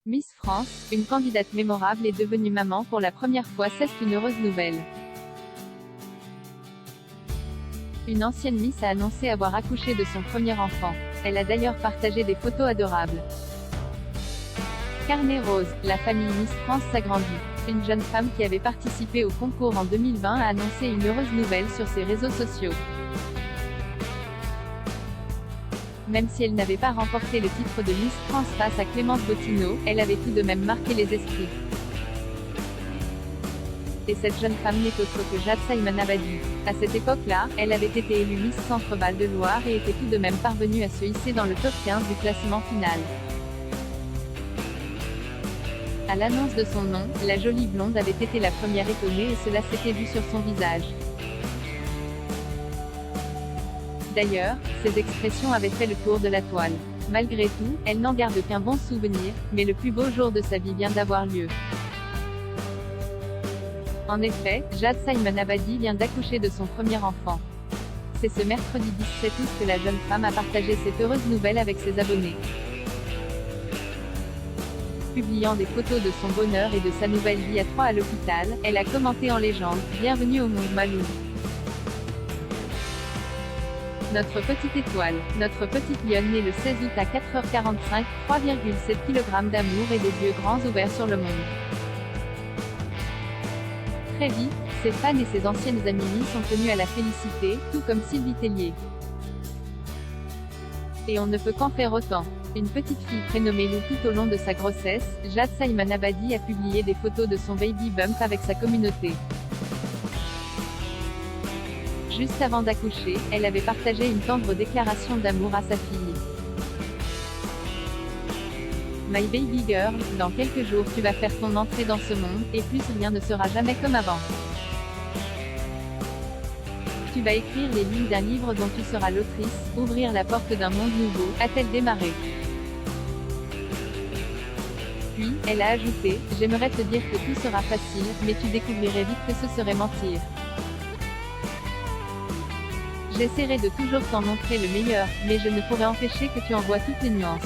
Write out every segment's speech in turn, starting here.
Miss France, une candidate mémorable est devenue maman pour la première fois, c'est une heureuse nouvelle. Une ancienne Miss a annoncé avoir accouché de son premier enfant. Elle a d'ailleurs partagé des photos adorables. Carnet Rose, la famille Miss France s'agrandit. Une jeune femme qui avait participé au concours en 2020 a annoncé une heureuse nouvelle sur ses réseaux sociaux. Même si elle n'avait pas remporté le titre de Miss France face à Clémence Bottineau, elle avait tout de même marqué les esprits. Et cette jeune femme n'est autre que Jade Simon Abadi. À cette époque-là, elle avait été élue Miss Centre-Val de Loire et était tout de même parvenue à se hisser dans le top 15 du classement final. À l'annonce de son nom, la jolie blonde avait été la première étonnée et cela s'était vu sur son visage. D'ailleurs, ces expressions avaient fait le tour de la toile. Malgré tout, elle n'en garde qu'un bon souvenir, mais le plus beau jour de sa vie vient d'avoir lieu. En effet, Jade Simon Abadi vient d'accoucher de son premier enfant. C'est ce mercredi 17 août que la jeune femme a partagé cette heureuse nouvelle avec ses abonnés. Publiant des photos de son bonheur et de sa nouvelle vie à 3 à l'hôpital, elle a commenté en légende « Bienvenue au monde Malou. Notre petite étoile, notre petite lionne née le 16 août à 4h45, 3,7 kg d'amour et des yeux grands ouverts sur le monde. » Très vite, ses fans et ses anciennes amies sont tenus à la féliciter, tout comme Sylvie Tellier. Et on ne peut qu'en faire autant. Une petite fille prénommée Lou. Tout au long de sa grossesse, Jade Simon Abadi a publié des photos de son baby bump avec sa communauté. Juste avant d'accoucher, elle avait partagé une tendre déclaration d'amour à sa fille. My baby girl, dans quelques jours tu vas faire ton entrée dans ce monde, et plus rien ne sera jamais comme avant. Tu vas écrire les lignes d'un livre dont tu seras l'autrice, ouvrir la porte d'un monde nouveau, a-t-elle démarré. Puis, elle a ajouté, j'aimerais te dire que tout sera facile, mais tu découvrirais vite que ce serait mentir. J'essaierai de toujours t'en montrer le meilleur, mais je ne pourrai empêcher que tu en vois toutes les nuances.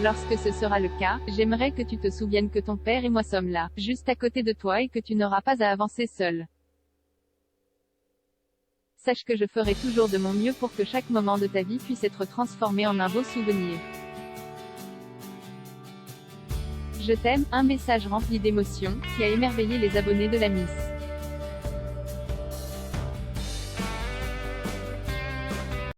Lorsque ce sera le cas, j'aimerais que tu te souviennes que ton père et moi sommes là, juste à côté de toi et que tu n'auras pas à avancer seul. Sache que je ferai toujours de mon mieux pour que chaque moment de ta vie puisse être transformé en un beau souvenir. Je t'aime, un message rempli d'émotions, qui a émerveillé les abonnés de la Miss.